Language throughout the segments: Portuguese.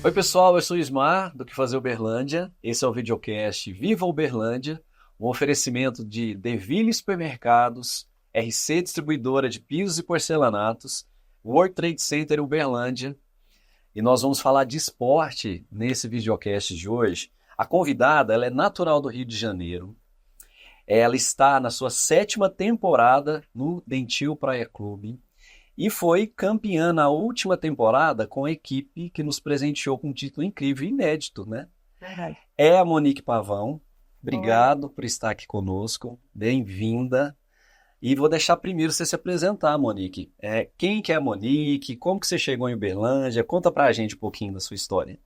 Oi pessoal, eu sou o Ismar, do Que Fazer Uberlândia. Esse é o videocast Viva Uberlândia, um oferecimento de Deville Supermercados, RC Distribuidora de Pisos e Porcelanatos, World Trade Center Uberlândia. E nós vamos falar de esporte nesse videocast de hoje. A convidada, ela é natural do Rio de Janeiro. Ela está na sua 7ª temporada no Dentil Praia Clube. E foi campeã na última temporada com a equipe que nos presenteou com um título incrível e inédito, né? Verdade. É a Monique Pavão. Oi. Obrigado por estar aqui conosco. Bem-vinda. E vou deixar primeiro você se apresentar, Monique. Quem que é a Monique? Como que você chegou em Uberlândia? Conta pra gente um pouquinho da sua história.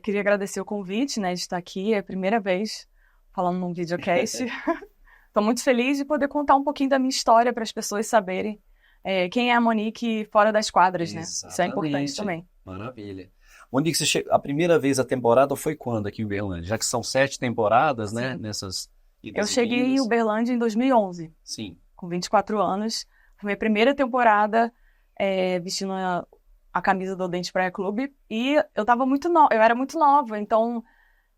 Queria agradecer o convite, né, de estar aqui. É a primeira vez falando num videocast. Estou muito feliz de poder contar um pouquinho da minha história para as pessoas saberem quem é a Monique fora das quadras, né? Isso é importante Exatamente. também. Maravilha. Monique, a primeira vez a temporada foi quando aqui em Uberlândia? Já que são 7 temporadas, né? Sim. Nessas Eu idas e cheguei em vindas. Uberlândia em 2011, Sim. com 24 anos. Foi minha primeira temporada vestindo a camisa do Dente Praia Clube. E eu tava eu era muito nova, então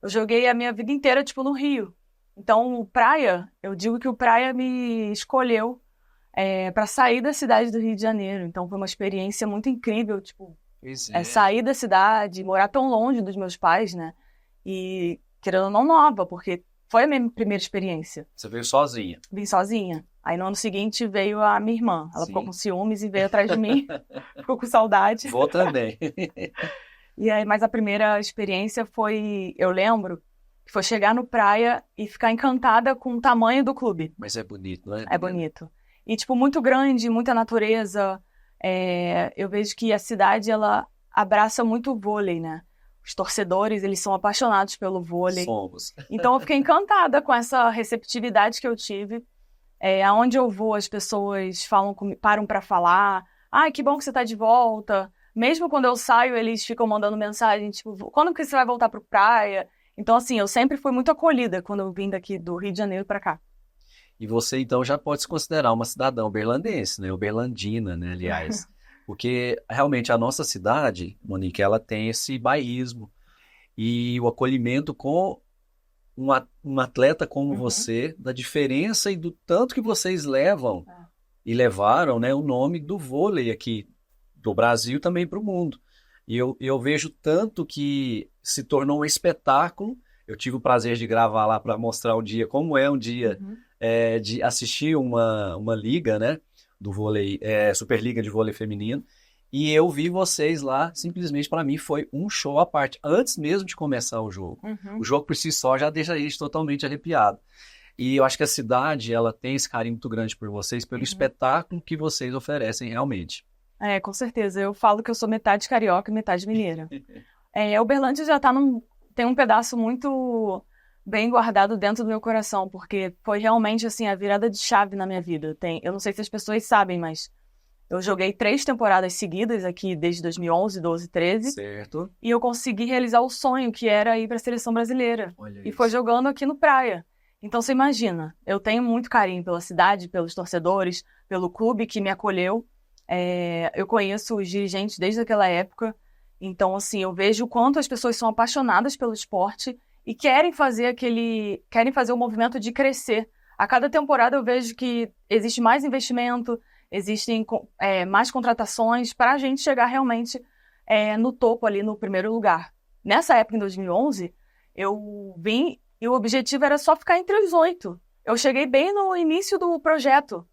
eu joguei a minha vida inteira, tipo, no Rio. Então, o Praia, eu digo que o Praia me escolheu para sair da cidade do Rio de Janeiro. Então, foi uma experiência muito incrível, tipo, Pois é. sair da cidade, morar tão longe dos meus pais, né? E, querendo ou não, nova, porque foi a minha primeira experiência. Você veio sozinha. Vim sozinha. Aí, no ano seguinte, veio a minha irmã. Ela ficou com Sim. ciúmes e veio atrás de mim. Ficou com saudade. Vou também. E aí, mas a primeira experiência foi, eu lembro, que foi chegar no Praia e ficar encantada com o tamanho do clube. Mas é bonito, não é, É menina? bonito. E, tipo, muito grande, muita natureza. Eu vejo que a cidade, ela abraça muito o vôlei, né? Os torcedores, eles são apaixonados pelo vôlei. Somos. Então, eu fiquei encantada com essa receptividade que eu tive. Aonde eu vou, as pessoas param para falar. Ai, que bom que você tá de volta. Mesmo quando eu saio, eles ficam mandando mensagem, tipo, quando que você vai voltar pro praia? Então, assim, eu sempre fui muito acolhida quando eu vim daqui do Rio de Janeiro para cá. E você, então, já pode se considerar uma cidadã uberlandense, né? Uberlandina, né, aliás. Porque, realmente, a nossa cidade, Monique, ela tem esse bairrismo. E o acolhimento com um atleta como Uhum. você, da diferença e do tanto que vocês levam e levaram, né, o nome do vôlei aqui do Brasil também para o mundo. E eu vejo tanto que se tornou um espetáculo. Eu tive o prazer de gravar lá para mostrar um dia como é um dia Uhum. de assistir uma liga, né, do vôlei, Superliga de Vôlei Feminino. E eu vi vocês lá, simplesmente para mim foi um show à parte, antes mesmo de começar o jogo. O Uhum. jogo por si só já deixa a gente totalmente arrepiado. E eu acho que a cidade, ela tem esse carinho muito grande por vocês, pelo Uhum. espetáculo que vocês oferecem realmente. Com certeza. Eu falo que eu sou metade carioca e metade mineira. Uberlândia já tem um pedaço muito bem guardado dentro do meu coração, porque foi realmente, assim, a virada de chave na minha vida. Eu não sei se as pessoas sabem, mas eu joguei 3 temporadas seguidas aqui desde 2011, 12, 13, Certo? e eu consegui realizar o sonho que era ir para a seleção brasileira. Olha E foi isso. jogando aqui no Praia. Então você imagina, eu tenho muito carinho pela cidade, pelos torcedores, pelo clube que me acolheu. Eu conheço os dirigentes desde aquela época. Então, assim, eu vejo o quanto as pessoas são apaixonadas pelo esporte e querem fazer o movimento de crescer. A cada temporada eu vejo que existe mais investimento, existem mais contratações para a gente chegar realmente no topo ali, no primeiro lugar. Nessa época, em 2011, eu vim e o objetivo era só ficar entre os 8. Eu cheguei bem no início do projeto.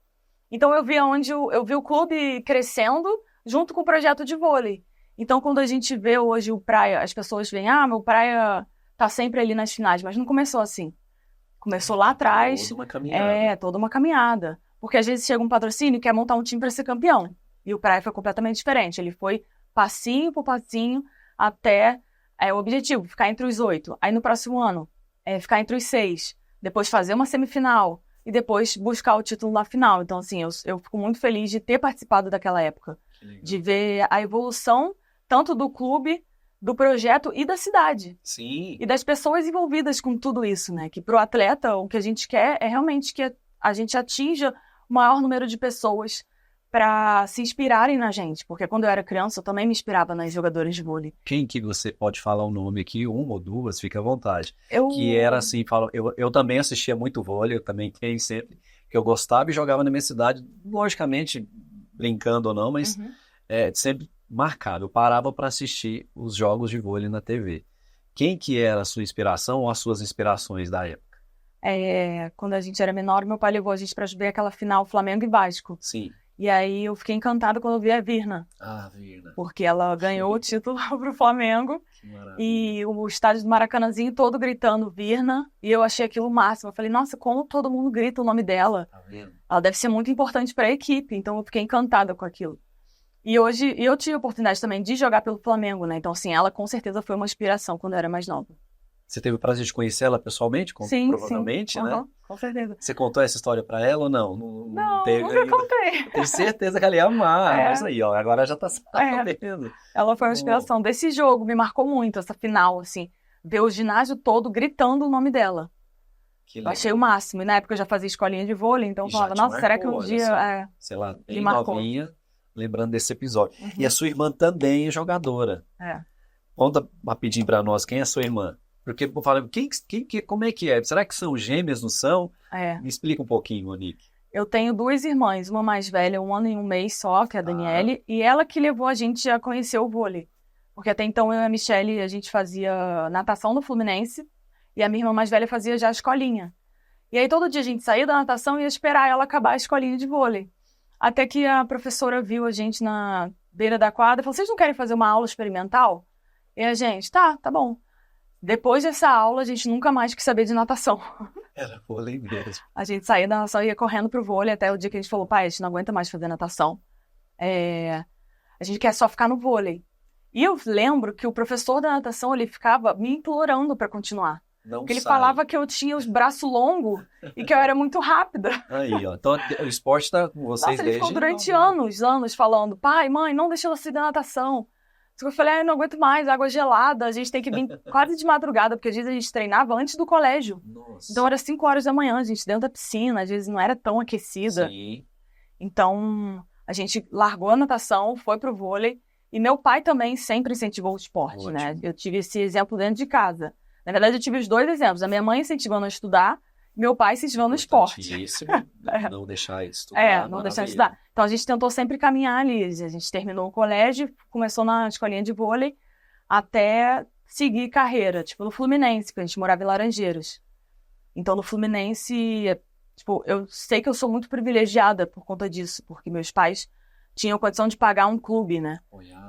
Então eu vi o clube crescendo junto com o projeto de vôlei. Então quando a gente vê hoje o Praia, as pessoas veem, meu Praia tá sempre ali nas finais, mas não começou assim. Começou lá atrás, Toda uma caminhada. toda uma caminhada. Porque às vezes chega um patrocínio e quer montar um time para ser campeão. E o Praia foi completamente diferente. Ele foi passinho por passinho até o objetivo, ficar entre os 8. Aí no próximo ano, ficar entre os 6. Depois fazer uma semifinal e depois buscar o título na final. Então, assim, eu fico muito feliz de ter participado daquela época. Que legal. De ver a evolução tanto do clube, do projeto e da cidade. Sim. E das pessoas envolvidas com tudo isso, né? Que pro atleta, o que a gente quer é realmente que a gente atinja o maior número de pessoas para se inspirarem na gente, porque quando eu era criança eu também me inspirava nas jogadoras de vôlei. Quem que você pode falar o nome aqui? Uma ou duas, fica à vontade. Eu, Que era assim, eu também assistia muito vôlei, eu também tenho sempre, que eu gostava e jogava na minha cidade, logicamente, brincando ou não, mas Uhum. sempre marcado. Eu parava para assistir os jogos de vôlei na TV. Quem que era a sua inspiração ou as suas inspirações da época? Quando a gente era menor, meu pai levou a gente para ver aquela final Flamengo e Vasco. Sim. E aí eu fiquei encantada quando eu vi a Virna, Ah, Virna. porque ela ganhou o título pro Flamengo Que maravilha. e o estádio do Maracanãzinho todo gritando Virna, e eu achei aquilo o máximo. Eu falei, nossa, como todo mundo grita o nome dela? Tá vendo? Ela deve ser muito importante para a equipe, então eu fiquei encantada com aquilo. E hoje eu tive a oportunidade também de jogar pelo Flamengo, né? Então, assim, ela com certeza foi uma inspiração quando eu era mais nova. Você teve o prazer de conhecer ela pessoalmente? Sim, Provavelmente, sim. né? Uhum, com certeza. Você contou essa história pra ela ou não? Não teve Nunca ainda. contei. Eu tenho certeza que ela ia amar. É. Mas aí, ó, agora já tá sabendo. Ela foi uma inspiração desse jogo, me marcou muito essa final, assim. Ver o ginásio todo gritando o nome dela. Que Eu achei o máximo. E na época eu já fazia escolinha de vôlei, então eu E já falava, te nossa, será que um marcou, olha dia... só. Sei lá, me bem marcou. novinha, lembrando desse episódio. Uhum. E a sua irmã também é jogadora. É. Conta rapidinho pra nós, quem é a sua irmã? Porque eu falo, como é que é? Será que são gêmeas, não são? É. Me explica um pouquinho, Monique. Eu tenho duas irmãs, uma mais velha, 1 ano e 1 mês só, que é a Daniele, e ela que levou a gente a conhecer o vôlei. Porque até então eu e a Michelle, a gente fazia natação no Fluminense, e a minha irmã mais velha fazia já a escolinha. E aí todo dia a gente saía da natação e ia esperar ela acabar a escolinha de vôlei. Até que a professora viu a gente na beira da quadra e falou, vocês não querem fazer uma aula experimental? E a gente, tá bom. Depois dessa aula, a gente nunca mais quis saber de natação. Era vôlei mesmo. A gente saía da natação e ia correndo pro vôlei até o dia que a gente falou, pai, a gente não aguenta mais fazer natação. A gente quer só ficar no vôlei. E eu lembro que o professor da natação, ele ficava me implorando para continuar. Não Porque ele sai. falava que eu tinha os braços longos e que eu era muito rápida. Aí, ó. Então o esporte tá com vocês Nossa, ele desde... ficou durante anos falando, pai, mãe, não deixa ela sair da natação. Eu falei, não aguento mais, água gelada, a gente tem que vir quase de madrugada, porque às vezes a gente treinava antes do colégio. Nossa. Então era 5 horas da manhã, a gente dentro da piscina, às vezes não era tão aquecida. Sim. Então a gente largou a natação, foi pro vôlei, e meu pai também sempre incentivou o esporte, Ótimo. né? Eu tive esse exemplo dentro de casa. Na verdade, eu tive os dois exemplos, a minha mãe incentivando a estudar, meu pai incentivando o esporte. Importantíssimo. Não deixar de estudar. Não deixar de estudar. Então a gente tentou sempre caminhar ali. A gente terminou o colégio, começou na escolinha de vôlei, até seguir carreira, tipo no Fluminense, que a gente morava em Laranjeiras. Então no Fluminense, tipo, eu sei que eu sou muito privilegiada por conta disso, porque meus pais tinham condição de pagar um clube, né?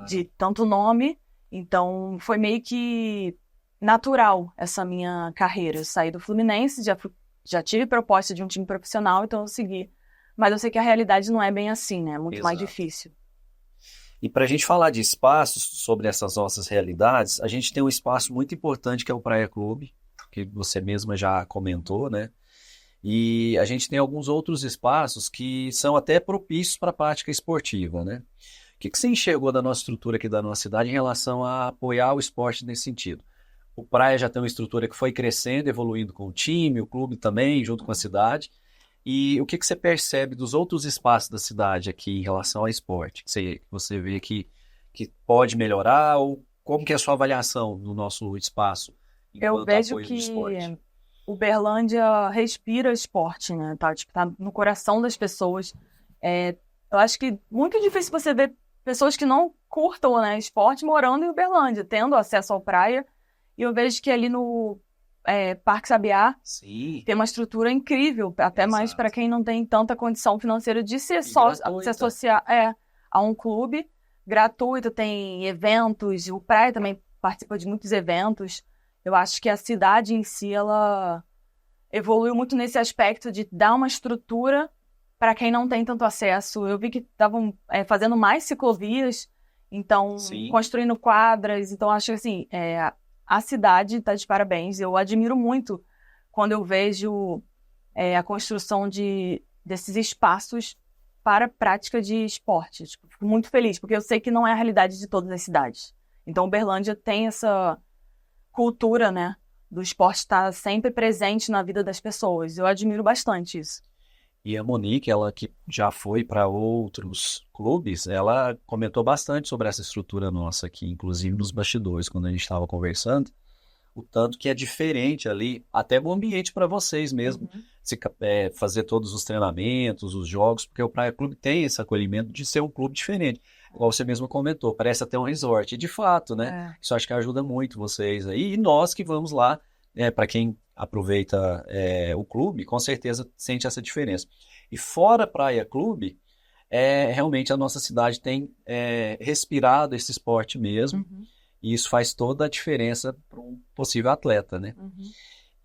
De tanto nome. Então foi meio que natural essa minha carreira. Eu saí do Fluminense, já tive proposta de um time profissional, então eu segui. Mas eu sei que a realidade não é bem assim, né? É muito mais difícil. E para a gente falar de espaços sobre essas nossas realidades, a gente tem um espaço muito importante que é o Praia Clube, que você mesma já comentou, né? E a gente tem alguns outros espaços que são até propícios para a prática esportiva, né? O que você enxergou da nossa estrutura aqui da nossa cidade em relação a apoiar o esporte nesse sentido? O Praia já tem uma estrutura que foi crescendo, evoluindo com o time, o clube também, junto com a cidade. E o que você percebe dos outros espaços da cidade aqui em relação ao esporte? Que você vê que pode melhorar ou como que é a sua avaliação do nosso espaço Eu vejo que Uberlândia respira esporte, né? Tá no coração das pessoas. Eu acho que muito difícil você ver pessoas que não curtam, né, esporte morando em Uberlândia, tendo acesso à praia. E eu vejo que ali no Parque Sabiá tem uma estrutura incrível, até mais para quem não tem tanta condição financeira de se associar a um clube gratuito, tem eventos, o Praia também participa de muitos eventos. Eu acho que a cidade em si, ela evoluiu muito nesse aspecto de dar uma estrutura para quem não tem tanto acesso. Eu vi que estavam fazendo mais ciclovias, então construindo quadras, então acho que assim, a cidade está de parabéns. Eu admiro muito quando eu vejo a construção desses espaços para a prática de esporte. Tipo, fico muito feliz, porque eu sei que não é a realidade de todas as cidades. Então, Uberlândia tem essa cultura, né, do esporte estar sempre presente na vida das pessoas. Eu admiro bastante isso. E a Monique, ela que já foi para outros clubes, ela comentou bastante sobre essa estrutura nossa aqui, inclusive nos bastidores, quando a gente estava conversando, o tanto que é diferente ali, até o ambiente para vocês mesmo, Uhum. fazer todos os treinamentos, os jogos, porque o Praia Clube tem esse acolhimento de ser um clube diferente. Igual você mesmo comentou, parece até um resort. E de fato, né? É. Isso acho que ajuda muito vocês aí. E nós que vamos lá, para quem aproveita o clube, com certeza sente essa diferença. E fora Praia Clube, realmente a nossa cidade tem respirado esse esporte mesmo. Uhum. E isso faz toda a diferença para um possível atleta, né? Uhum.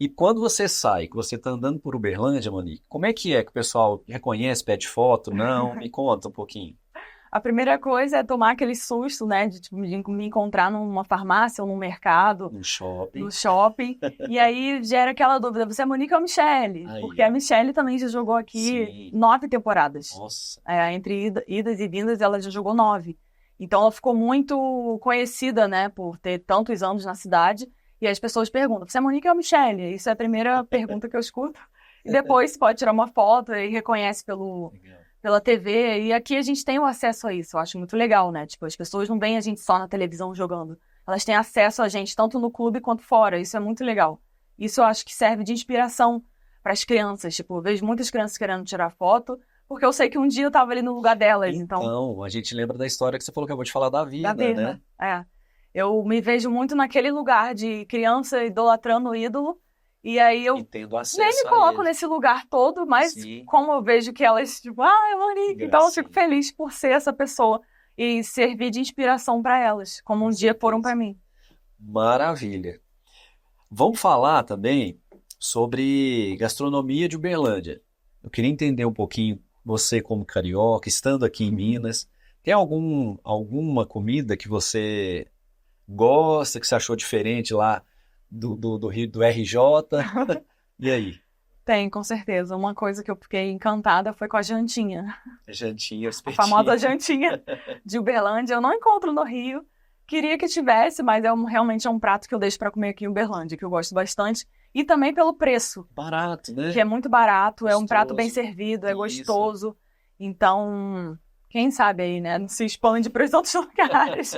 E quando você sai, que você está andando por Uberlândia, Monique, como é que o pessoal reconhece, pede foto? Não? Me conta um pouquinho. A primeira coisa é tomar aquele susto, né, de, tipo, de me encontrar numa farmácia ou num mercado, No shopping. no shopping, e aí gera aquela dúvida, você é Monique ou Michele? Aí, Porque a Michele também já jogou aqui sim. 9 temporadas. Nossa. Entre idas e vindas, ela já jogou 9. Então ela ficou muito conhecida, né, por ter tantos anos na cidade, e as pessoas perguntam, você é Monique ou Michele? Isso é a primeira pergunta que eu escuto. E depois pode tirar uma foto e reconhece pela TV, e aqui a gente tem o acesso a isso, eu acho muito legal, né? Tipo, as pessoas não veem a gente só na televisão jogando, elas têm acesso a gente tanto no clube quanto fora, isso é muito legal. Isso eu acho que serve de inspiração para as crianças, tipo, eu vejo muitas crianças querendo tirar foto, porque eu sei que um dia eu tava ali no lugar delas, então... Então, a gente lembra da história que você falou que eu vou te falar da vida, Da né? é. Eu me vejo muito naquele lugar de criança idolatrando o ídolo, e aí eu E tendo acesso nem me a coloco ele. nesse lugar todo, mas Sim. como eu vejo que elas, tipo, é Monique, então eu fico Gracinha. feliz por ser essa pessoa e servir de inspiração para elas, como Com um dia foram certeza. para mim. Maravilha. Vamos falar também sobre gastronomia de Uberlândia. Eu queria entender um pouquinho, você como carioca, estando aqui em Minas, tem alguma comida que você gosta, que você achou diferente lá do Rio do RJ? E aí? Tem, com certeza. Uma coisa que eu fiquei encantada foi com a jantinha. Jantinha, A espetinho. famosa jantinha de Uberlândia. Eu não encontro no Rio. Queria que tivesse, mas realmente é um prato que eu deixo para comer aqui em Uberlândia, que eu gosto bastante. E também pelo preço, Barato, né? que é muito barato, é um prato bem Gostoso. servido, é Isso. gostoso. Então, quem sabe aí, né? Não se expande para os outros lugares.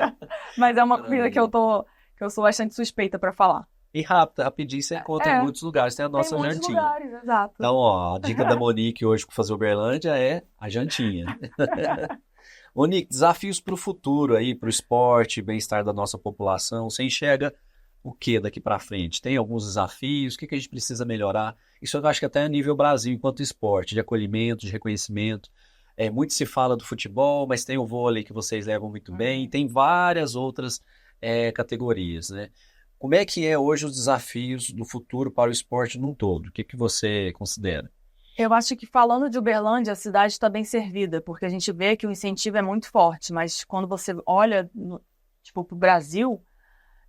Mas é uma comida que eu sou bastante suspeita para falar. E rápido, rapidinho você encontra em muitos lugares, tem a Tem nossa muitos jantinha. lugares, exato. Então, ó, a dica da Monique hoje para fazer Uberlândia é a jantinha. Monique, desafios para o futuro aí, para o esporte, bem-estar da nossa população. Você enxerga o que daqui para frente? Tem alguns desafios? O que a gente precisa melhorar? Isso eu acho que até a nível Brasil, enquanto esporte, de acolhimento, de reconhecimento. Muito se fala do futebol, mas tem o vôlei que vocês levam muito bem, tem várias outras categorias, né? Como é que é hoje os desafios do futuro para o esporte num todo? O que você considera? Eu acho que falando de Uberlândia, a cidade está bem servida, porque a gente vê que o incentivo é muito forte, mas quando você olha, tipo, para o Brasil,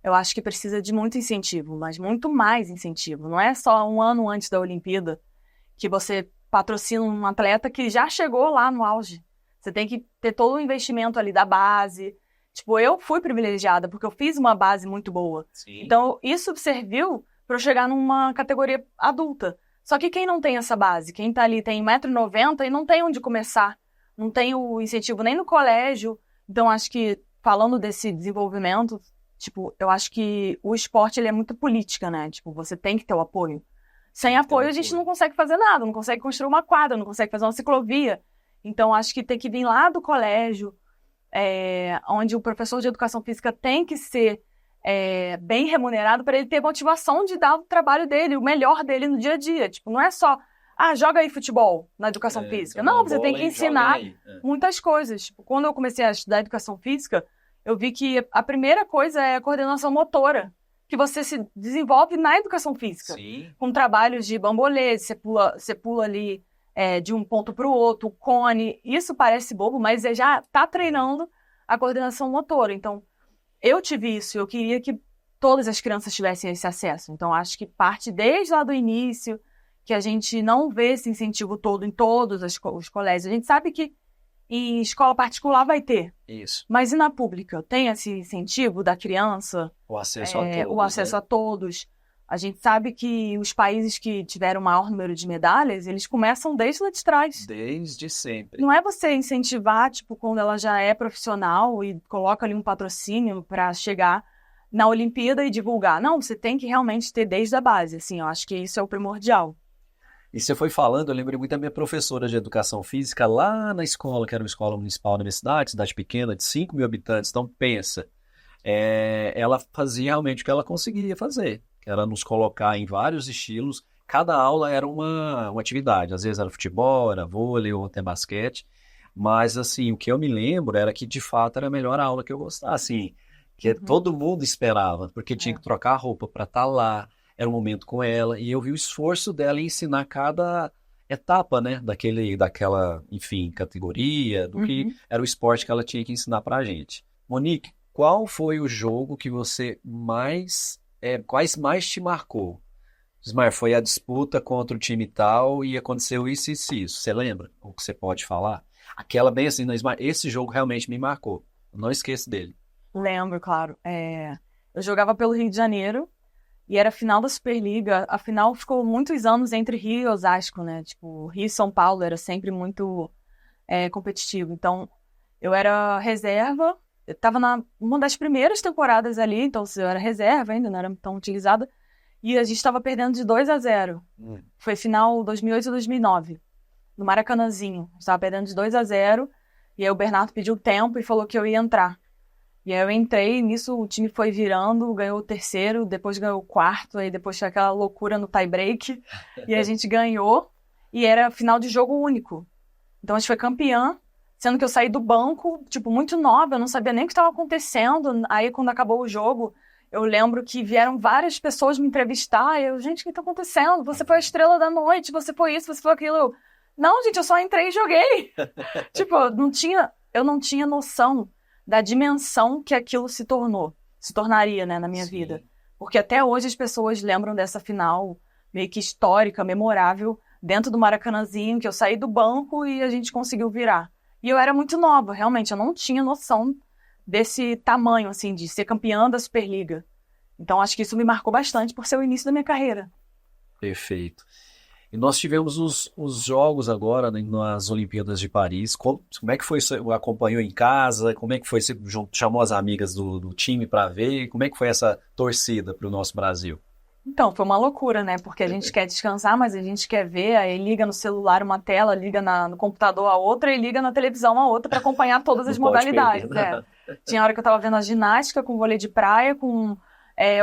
eu acho que precisa de muito incentivo, mas muito mais incentivo. Não é só um ano antes da Olimpíada que você patrocina um atleta que já chegou lá no auge. Você tem que ter todo o investimento ali da base. Tipo, eu fui privilegiada porque eu fiz uma base muito boa. Sim. Então, isso serviu para eu chegar numa categoria adulta. Só que quem não tem essa base, quem tá ali tem 1,90 m e não tem onde começar, não tem o incentivo nem no colégio. Então, acho que, falando desse desenvolvimento, tipo, eu acho que o esporte, ele é muito política, né? Tipo, você tem que ter o apoio. Sem apoio, a gente não consegue fazer nada, não consegue construir uma quadra, não consegue fazer uma ciclovia. Então, acho que tem que vir lá do colégio, onde o professor de educação física tem que ser bem remunerado para ele ter motivação de dar o trabalho dele, o melhor dele no dia a dia. Tipo, não é só, joga aí futebol na educação física. Não, você tem que ensinar muitas coisas. Tipo, quando eu comecei a estudar educação física, eu vi que a primeira coisa é a coordenação motora, que você se desenvolve na educação física. Sim. Com trabalhos de bambolê, você pula ali de um ponto para o outro, cone. Isso parece bobo, mas você já está treinando a coordenação motora. Então, eu tive isso, eu queria que todas as crianças tivessem esse acesso. Então, acho que parte desde lá do início, que a gente não vê esse incentivo todo em todos os colégios. A gente sabe que em escola particular vai ter. Isso. Mas e na pública? Tem esse incentivo da criança? O acesso a todos. O acesso a todos. A gente sabe que os países que tiveram o maior número de medalhas, eles começam desde lá de trás. Desde sempre. Não é você incentivar, tipo, quando ela já é profissional e coloca ali um patrocínio para chegar na Olimpíada e divulgar. Não, você tem que realmente ter desde a base, assim, eu acho que isso é o primordial. E você foi falando, eu lembrei muito da minha professora de educação física lá na escola, que era uma escola municipal na minha cidade pequena, de 5 mil habitantes. Então, pensa, ela fazia realmente o que ela conseguia fazer, que era nos colocar em vários estilos. Cada aula era uma atividade, às vezes era futebol, era vôlei ou até basquete. Mas, assim, o que eu me lembro era que, de fato, era a melhor aula que eu gostava, assim, que todo mundo esperava, porque tinha que trocar a roupa para estar lá, era um momento com ela, e eu vi o esforço dela em ensinar cada etapa, né, daquela, enfim, categoria, do que era o esporte que ela tinha que ensinar pra gente. Monique, qual foi o jogo que você quais mais te marcou? Ismar, foi a disputa contra o time tal e aconteceu isso, isso, e isso. Você lembra? O que você pode falar? Aquela bem assim, Ismar, esse jogo realmente me marcou. Eu não esqueço dele. Lembro, claro. Eu jogava pelo Rio de Janeiro e era a final da Superliga. A final ficou muitos anos entre Rio e Osasco, né? Tipo, Rio e São Paulo era sempre muito competitivo. Então, eu era reserva. Eu estava uma das primeiras temporadas ali, então eu era reserva ainda, não era tão utilizada. E a gente estava perdendo de 2-0. Foi final 2008 e 2009, no Maracanãzinho. A gente estava perdendo de 2-0. E aí o Bernardo pediu tempo e falou que eu ia entrar. E aí eu entrei, nisso o time foi virando, ganhou o terceiro, depois ganhou o quarto, aí depois foi aquela loucura no tie-break, e a gente ganhou, e era final de jogo único. Então a gente foi campeã, sendo que eu saí do banco, tipo, muito nova, eu não sabia nem o que estava acontecendo. Aí quando acabou o jogo, eu lembro que vieram várias pessoas me entrevistar, e eu, gente, o que está acontecendo? Você foi a estrela da noite, você foi isso, você foi aquilo. Não, gente, eu só entrei e joguei. Tipo, eu não tinha noção da dimensão que aquilo se tornaria, né, na minha vida. Porque até hoje as pessoas lembram dessa final meio que histórica, memorável, dentro do Maracanãzinho, que eu saí do banco e a gente conseguiu virar. E eu era muito nova, realmente, eu não tinha noção desse tamanho, assim, de ser campeã da Superliga. Então acho que isso me marcou bastante por ser o início da minha carreira. Perfeito. E nós tivemos os jogos agora, né, nas Olimpíadas de Paris. Como é que foi? Você acompanhou em casa? Como é que foi? Você chamou as amigas do time para ver? Como é que foi essa torcida para o nosso Brasil? Então, foi uma loucura, né? Porque a gente quer descansar, mas a gente quer ver, aí liga no celular uma tela, liga no computador a outra e liga na televisão a outra para acompanhar todas as modalidades. Tinha hora que eu estava vendo a ginástica com vôlei de praia, com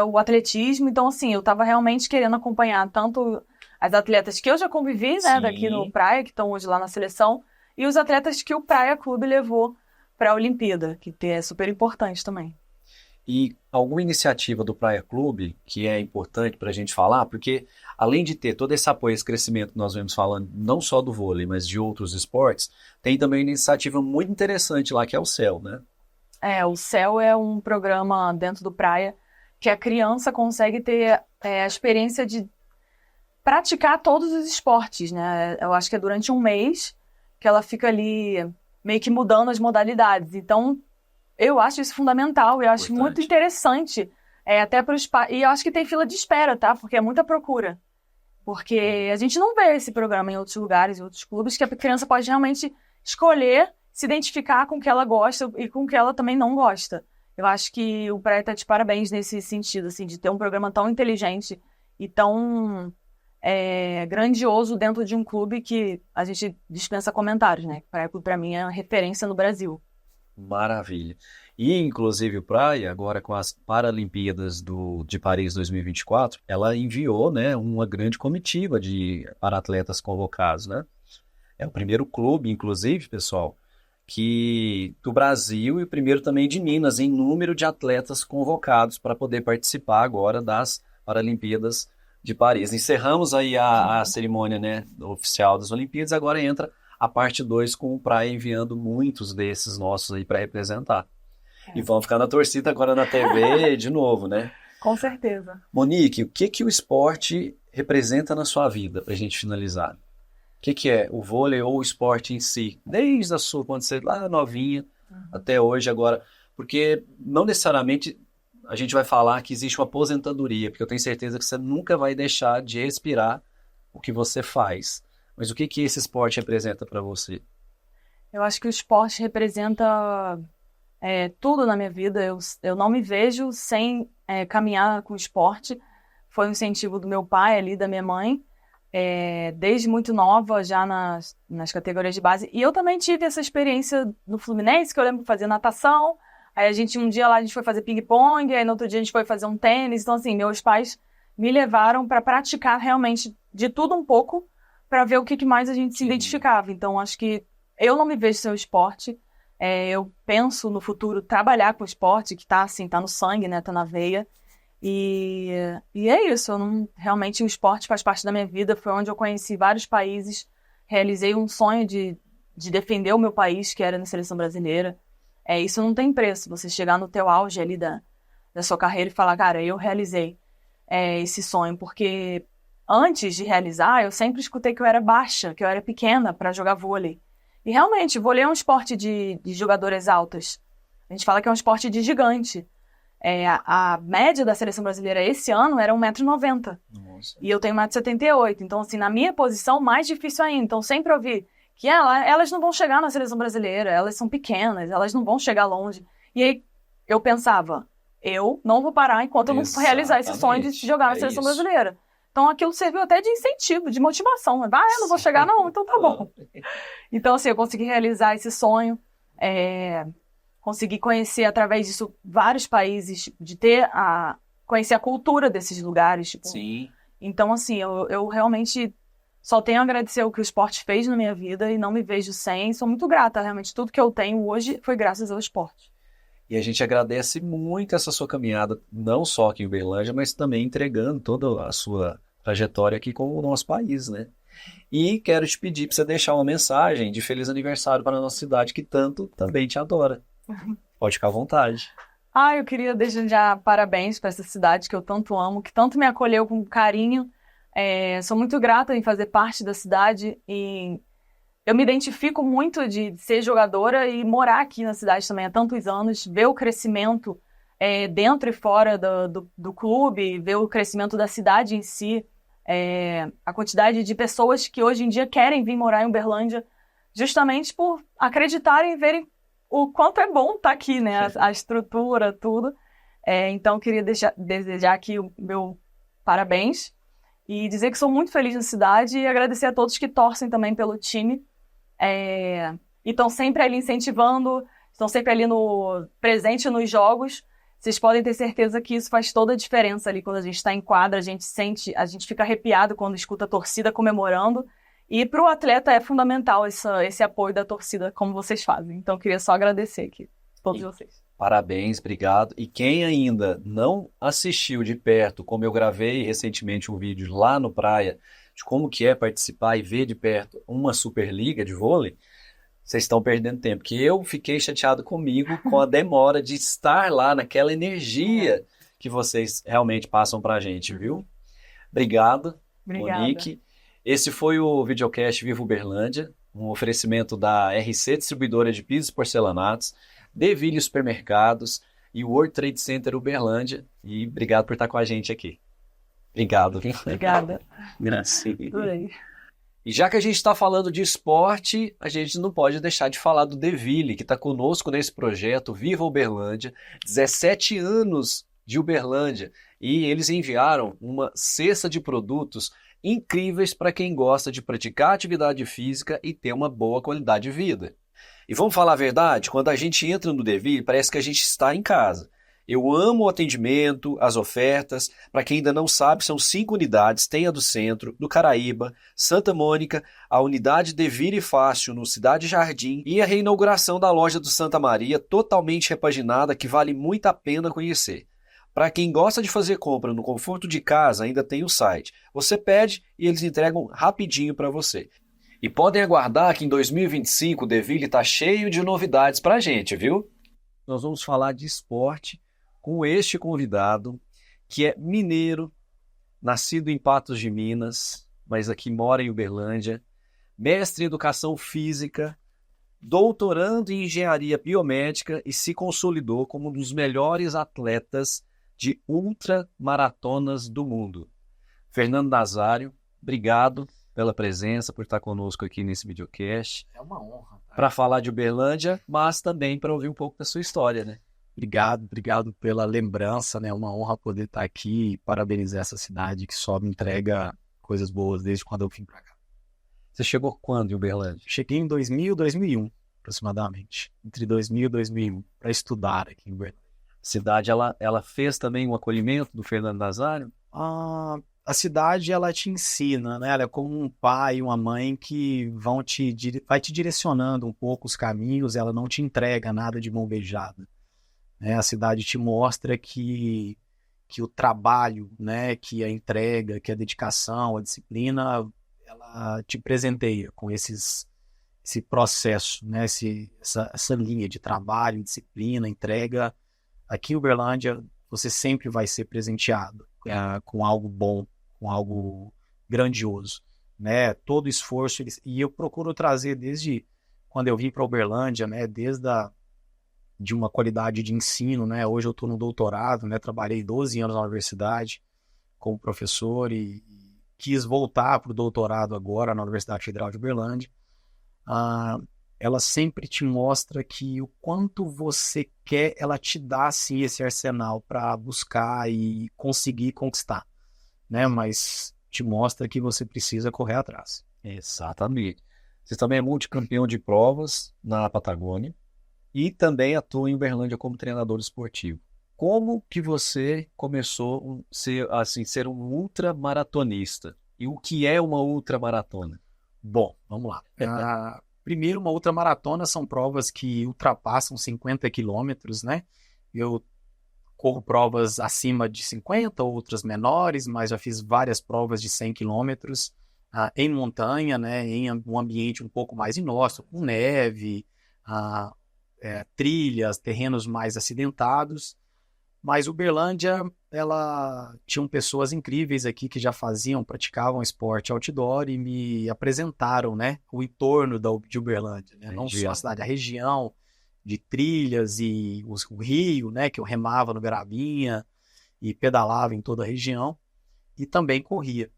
o atletismo. Então, assim, eu estava realmente querendo acompanhar tanto as atletas que eu já convivi, né, daqui no Praia, que estão hoje lá na seleção, e os atletas que o Praia Clube levou para a Olimpíada, que é super importante também. E alguma iniciativa do Praia Clube que é importante para a gente falar, porque além de ter todo esse apoio, esse crescimento que nós vemos falando, não só do vôlei, mas de outros esportes, tem também uma iniciativa muito interessante lá, que é o CEL, né? O CEL é um programa dentro do Praia que a criança consegue ter a experiência de praticar todos os esportes, né? Eu acho que é durante um mês que ela fica ali meio que mudando as modalidades. Então, eu acho isso fundamental, eu acho muito interessante, até para os pais. E eu acho que tem fila de espera, tá? Porque é muita procura. Porque a gente não vê esse programa em outros lugares, em outros clubes, que a criança pode realmente escolher se identificar com o que ela gosta e com o que ela também não gosta. Eu acho que o Praia está de parabéns nesse sentido, assim, de ter um programa tão inteligente e tão grandioso dentro de um clube que a gente dispensa comentários, né? O Praia Clube, para mim, é uma referência no Brasil. Maravilha. E, inclusive, o Praia, agora com as Paralimpíadas de Paris 2024, ela enviou, né, uma grande comitiva para atletas convocados, né? É o primeiro clube, inclusive, pessoal, do Brasil e o primeiro também de Minas, em número de atletas convocados para poder participar agora das Paralimpíadas de Paris. Encerramos aí a cerimônia, né, oficial das Olimpíadas, agora entra a parte 2 com o Praia enviando muitos desses nossos aí para representar. E vão ficar na torcida agora na TV de novo, né? Com certeza. Monique, o que o esporte representa na sua vida, para a gente finalizar? O que é o vôlei ou o esporte em si? Desde quando você lá novinha até hoje agora, porque não necessariamente a gente vai falar que existe uma aposentadoria, porque eu tenho certeza que você nunca vai deixar de respirar o que você faz. Mas o que que esse esporte representa para você? Eu acho que o esporte representa tudo na minha vida. Eu não me vejo sem caminhar com o esporte. Foi um incentivo do meu pai ali, da minha mãe, desde muito nova, já nas categorias de base. E eu também tive essa experiência no Fluminense, que eu lembro de fazer natação. Aí um dia lá a gente foi fazer ping-pong, aí no outro dia a gente foi fazer um tênis. Então, assim, meus pais me levaram para praticar realmente de tudo um pouco, para ver o que mais a gente se identificava. Então, acho que eu não me vejo sem o esporte. Eu penso no futuro trabalhar com o esporte, que tá assim, tá no sangue, né? Tá na veia. E é isso. Realmente o esporte faz parte da minha vida. Foi onde eu conheci vários países. Realizei um sonho de defender o meu país, que era na seleção brasileira. Isso não tem preço. Você chegar no teu auge ali da sua carreira e falar, cara, eu realizei esse sonho. Porque antes de realizar, eu sempre escutei que eu era baixa, que eu era pequena para jogar vôlei. E realmente, vôlei é um esporte de jogadoras altas. A gente fala que é um esporte de gigante. A média da seleção brasileira esse ano era 1,90 m. E eu tenho 1,78 m. Então, assim, na minha posição, mais difícil ainda. Então, sempre ouvi que elas não vão chegar na seleção brasileira, elas são pequenas, elas não vão chegar longe. E aí, eu pensava, eu não vou parar enquanto eu não realizar esse sonho de jogar na seleção brasileira. Então, aquilo serviu até de incentivo, de motivação. Eu não vou chegar não, então tá bom. Então, assim, eu consegui realizar esse sonho, consegui conhecer, através disso, vários países, de conhecer a cultura desses lugares. Tipo. Sim. Então, assim, eu realmente só tenho a agradecer o que o esporte fez na minha vida e não me vejo sem. Sou muito grata, realmente. Tudo que eu tenho hoje foi graças ao esporte. E a gente agradece muito essa sua caminhada, não só aqui em Uberlândia, mas também entregando toda a sua trajetória aqui com o nosso país, né? E quero te pedir para você deixar uma mensagem de feliz aniversário para a nossa cidade, que tanto também te adora. Pode ficar à vontade. Eu queria desejar parabéns para essa cidade que eu tanto amo, que tanto me acolheu com carinho. Sou muito grata em fazer parte da cidade e eu me identifico muito de ser jogadora e morar aqui na cidade também há tantos anos, ver o crescimento dentro e fora do clube, ver o crescimento da cidade em si, a quantidade de pessoas que hoje em dia querem vir morar em Uberlândia justamente por acreditarem e verem o quanto é bom estar aqui, né? A estrutura, tudo. Então, eu queria desejar aqui o meu parabéns e dizer que sou muito feliz na cidade e agradecer a todos que torcem também pelo time. E estão sempre ali incentivando, estão sempre ali presente nos jogos. Vocês podem ter certeza que isso faz toda a diferença ali quando a gente está em quadra, a gente fica arrepiado quando escuta a torcida comemorando. E para o atleta é fundamental esse apoio da torcida, como vocês fazem. Então, eu queria só agradecer aqui a todos vocês. Parabéns, obrigado. E quem ainda não assistiu de perto, como eu gravei recentemente um vídeo lá no Praia, de como que é participar e ver de perto uma Superliga de vôlei, vocês estão perdendo tempo. Porque eu fiquei chateado comigo com a demora de estar lá naquela energia que vocês realmente passam pra gente, viu? Obrigado, Obrigada. Monique. Esse foi o videocast Viva Uberlândia, um oferecimento da RC Distribuidora de Pisos e Porcelanatos, Deville Supermercados e o World Trade Center Uberlândia. E obrigado por estar com a gente aqui. Obrigado. Obrigada. Graças. Adorei. E já que a gente está falando de esporte, a gente não pode deixar de falar do Deville, que está conosco nesse projeto Viva Uberlândia, 17 anos de Uberlândia, e eles enviaram uma cesta de produtos incríveis para quem gosta de praticar atividade física e ter uma boa qualidade de vida. E vamos falar a verdade, quando a gente entra no Deville, parece que a gente está em casa. Eu amo o atendimento, as ofertas. Para quem ainda não sabe, são 5 unidades. Tem a do Centro, do Caraíba, Santa Mônica, a unidade Deville Fácil no Cidade Jardim e a reinauguração da loja do Santa Maria, totalmente repaginada, que vale muito a pena conhecer. Para quem gosta de fazer compra no conforto de casa, ainda tem o site. Você pede e eles entregam rapidinho para você. E podem aguardar que em 2025 o Deville está cheio de novidades para a gente, viu? Nós vamos falar de esporte com este convidado, que é mineiro, nascido em Patos de Minas, mas aqui mora em Uberlândia, mestre em Educação Física, doutorando em Engenharia Biomédica e se consolidou como um dos melhores atletas de ultramaratonas do mundo. Fernando Nazário, obrigado pela presença, por estar conosco aqui nesse videocast. É uma honra. Para falar de Uberlândia, mas também para ouvir um pouco da sua história, né? Obrigado pela lembrança, né? É uma honra poder estar aqui e parabenizar essa cidade que só me entrega coisas boas desde quando eu vim para cá. Você chegou quando em Uberlândia? Cheguei em 2000, 2001, aproximadamente. Entre 2000 e 2001, para estudar aqui em Uberlândia. A cidade, ela fez também um acolhimento do Fernando Nazário? A cidade, ela te ensina, né? Ela é como um pai e uma mãe que vai te direcionando um pouco os caminhos, ela não te entrega nada de mão beijada. Né? A cidade te mostra que o trabalho, né? Que a entrega, que a dedicação, a disciplina, ela te presenteia com esse processo, né? Essa linha de trabalho, disciplina, entrega. Aqui em Uberlândia, você sempre vai ser presenteado com algo bom, com algo grandioso, né? Todo esforço, e eu procuro trazer desde quando eu vim para Uberlândia, né? De uma qualidade de ensino, né? Hoje eu estou no doutorado, né? Trabalhei 12 anos na universidade como professor e quis voltar para o doutorado agora na Universidade Federal de Uberlândia. Ela sempre te mostra que o quanto você quer, ela te dá sim esse arsenal para buscar e conseguir conquistar, né? Mas te mostra que você precisa correr atrás. Exatamente. Você também é multicampeão de provas na Patagônia e também atua em Uberlândia como treinador esportivo. Como que você começou a ser um ultramaratonista? E o que é uma ultramaratona? Bom, vamos lá. Primeiro, uma ultramaratona são provas que ultrapassam 50 quilômetros, né? Eu corro provas acima de 50, outras menores, mas já fiz várias provas de 100 quilômetros em montanha, né? Em um ambiente um pouco mais inóspito, com neve, trilhas, terrenos mais acidentados. Mas Uberlândia, ela tinham pessoas incríveis aqui que já praticavam esporte outdoor e me apresentaram, né, o entorno de Uberlândia, né? Não só a cidade, a região de trilhas e o rio, né, que eu remava no Garabinha e pedalava em toda a região e também corria.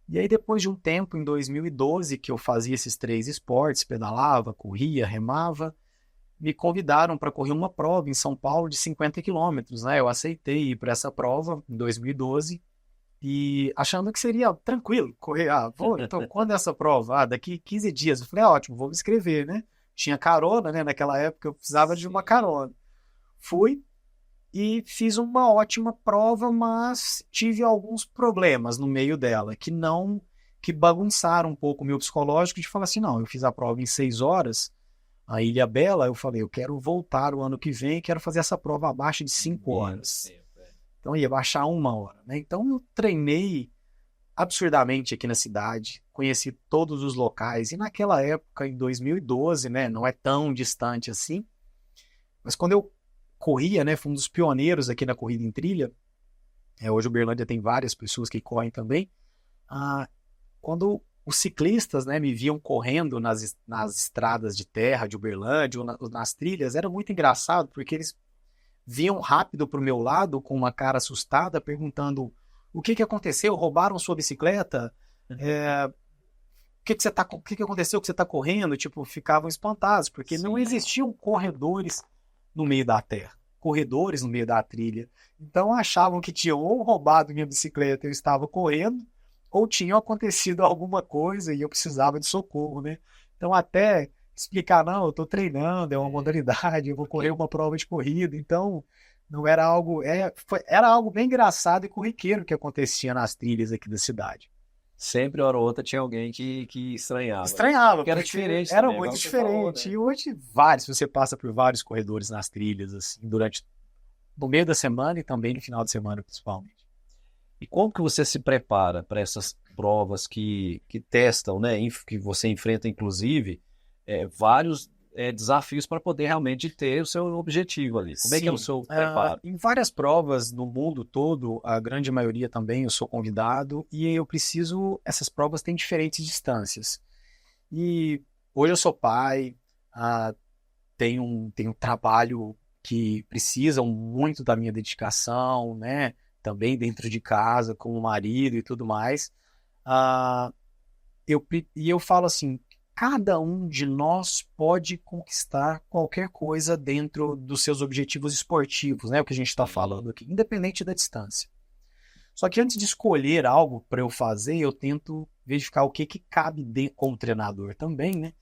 E aí depois de um tempo, em 2012, que eu fazia esses 3 esportes, pedalava, corria, remava, me convidaram para correr uma prova em São Paulo de 50 quilômetros, né? Eu aceitei ir para essa prova em 2012 e achando que seria tranquilo correr. Então, quando é essa prova? Daqui 15 dias. Eu falei, ótimo, vou me inscrever, né? Tinha carona, né? Naquela época eu precisava de uma carona. Fui e fiz uma ótima prova, mas tive alguns problemas no meio dela, que bagunçaram um pouco o meu psicológico de falar assim, não, eu fiz a prova em 6 horas, a Ilha Bela, eu falei, eu quero voltar o ano que vem, quero fazer essa prova abaixo de 5 horas. Então ia baixar 1 hora, né? Então eu treinei absurdamente aqui na cidade, conheci todos os locais, e naquela época, em 2012, né, não é tão distante assim, mas quando eu corria, né, fui um dos pioneiros aqui na corrida em trilha, hoje Uberlândia tem várias pessoas que correm também, quando os ciclistas, né, me viam correndo nas estradas de terra de Uberlândia ou nas trilhas, era muito engraçado, porque eles vinham rápido para o meu lado com uma cara assustada, perguntando o que aconteceu? Roubaram sua bicicleta? O que aconteceu que você está correndo? Tipo, ficavam espantados, porque não existiam corredores no meio da terra, corredores no meio da trilha. Então achavam que tinham ou roubado minha bicicleta e eu estava correndo, ou tinha acontecido alguma coisa e eu precisava de socorro, né? Então até explicar, não, eu estou treinando, é uma modalidade, eu vou correr uma prova de corrida, então não era algo, era algo bem engraçado e corriqueiro que acontecia nas trilhas aqui da cidade. Sempre, hora ou outra, tinha alguém que estranhava. Estranhava, porque era diferente era também, muito igual você diferente. falou, né? E hoje, você passa por vários corredores nas trilhas, assim, no meio da semana e também no final de semana, principalmente. E como que você se prepara para essas provas que testam, né? Que você enfrenta, inclusive, vários desafios para poder realmente ter o seu objetivo ali. Como é que é o seu preparo? Em várias provas no mundo todo, a grande maioria também, eu sou convidado e essas provas têm diferentes distâncias. E hoje eu sou pai, tenho um trabalho que precisam muito da minha dedicação, né? Também dentro de casa, com o marido e tudo mais. Ah, e eu falo assim, cada um de nós pode conquistar qualquer coisa dentro dos seus objetivos esportivos, né? O que a gente está falando aqui, independente da distância. Só que antes de escolher algo para eu fazer, eu tento verificar o que cabe como treinador também, né?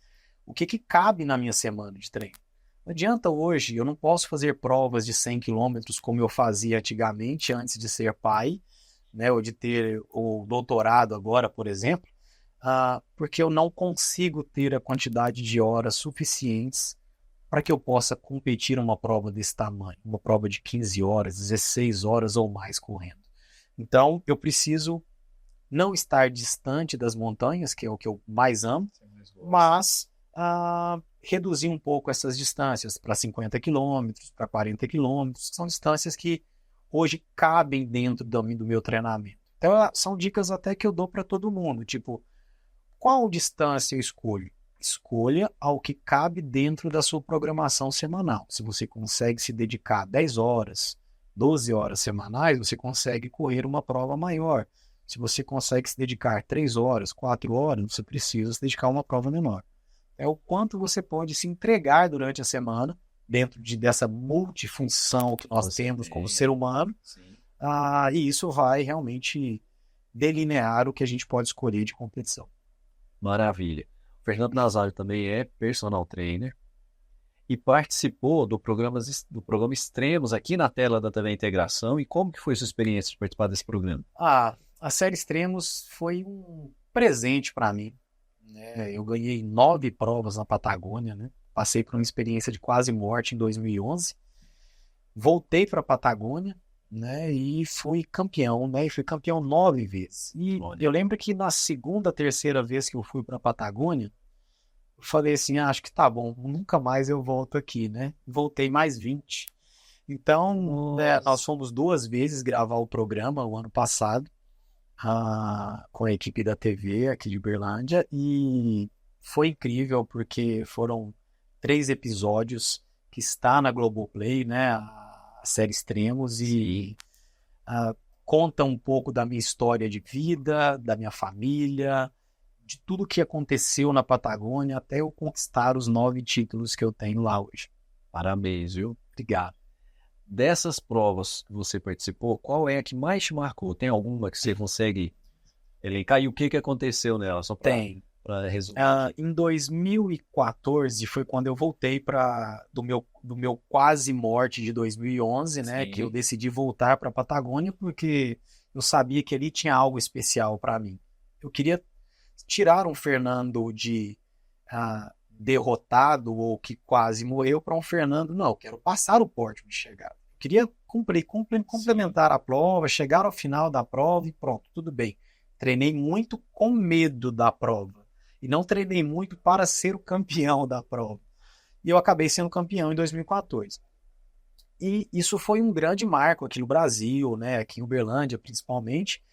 O que cabe na minha semana de treino. Não adianta hoje, eu não posso fazer provas de 100 quilômetros como eu fazia antigamente, antes de ser pai, né? Ou de ter o doutorado agora, por exemplo, porque eu não consigo ter a quantidade de horas suficientes para que eu possa competir uma prova desse tamanho, uma prova de 15 horas, 16 horas ou mais correndo. Então, eu preciso não estar distante das montanhas, que é o que eu mais amo, mas reduzir um pouco essas distâncias para 50 quilômetros, para 40 quilômetros, que são distâncias que hoje cabem dentro do meu treinamento. Então, são dicas até que eu dou para todo mundo, tipo, qual distância eu escolho? Escolha ao que cabe dentro da sua programação semanal. Se você consegue se dedicar 10 horas, 12 horas semanais, você consegue correr uma prova maior. Se você consegue se dedicar 3 horas, 4 horas, você precisa se dedicar a uma prova menor. É o quanto você pode se entregar durante a semana, dentro dessa multifunção que nós temos como ser humano, e isso vai realmente delinear o que a gente pode escolher de competição. Maravilha. O Fernando Nazário também é personal trainer e participou do programa Extremos aqui na tela da TV Integração. E como que foi sua experiência de participar desse programa? A série Extremos foi um presente para mim, né? Eu ganhei 9 provas na Patagônia, né? Passei por uma experiência de quase morte em 2011. Voltei para a Patagônia, né? E fui campeão, né? E fui campeão 9 vezes. E eu lembro que na segunda, terceira vez que eu fui para a Patagônia, eu falei assim, acho que tá bom, nunca mais eu volto aqui, né? Voltei mais 20. Então, né, nós fomos 2 vezes gravar o programa o ano passado, com a equipe da TV aqui de Uberlândia, e foi incrível porque foram 3 episódios que está na Globoplay, né? A série Extremos, e conta um pouco da minha história de vida, da minha família, de tudo que aconteceu na Patagônia até eu conquistar os 9 títulos que eu tenho lá hoje. Parabéns, viu? Obrigado. Dessas provas que você participou, qual é a que mais te marcou? Tem alguma que você consegue elencar? E o que aconteceu nela? Só para resumir. Em 2014 foi quando eu voltei do meu quase morte de 2011, né? Sim. Que eu decidi voltar para a Patagônia porque eu sabia que ali tinha algo especial para mim. Eu queria tirar um Fernando de derrotado ou que quase morreu para um Fernando, não, eu quero passar o pórtico de chegada. Eu queria complementar a prova, chegar ao final da prova e pronto, tudo bem. Treinei muito com medo da prova e não treinei muito para ser o campeão da prova. E eu acabei sendo campeão em 2014. E isso foi um grande marco aqui no Brasil, né, aqui em Uberlândia principalmente.